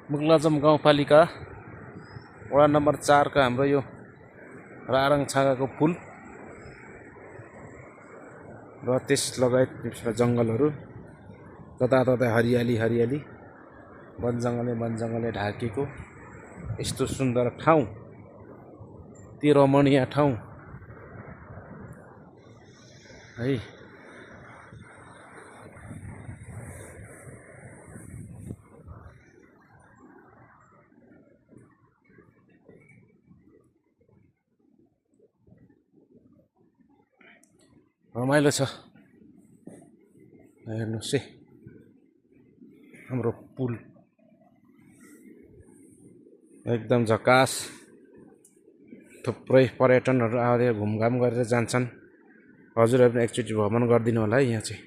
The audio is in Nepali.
मुगलाजम गाउँपालिका वडा नम्बर 4 का हाम्रो यो रारङ छाँगाको पुल र त्यस लगायत जङ्गलहरू जताततै हरियाली हरियाली वन जङ्गलले ढाकेको यस्तो सुन्दर ठाउँ, ती रमणीय ठाउँ है। रमाइलो छ। हेर्नुहोस् है हाम्रो पुल एकदम झकास। थुप्रै पर्यटनहरू आएर घुमघाम गरेर जान्छन्। हजुरहरू पनि एकचोटि भ्रमण गरिदिनु होला है यहाँ चाहिँ।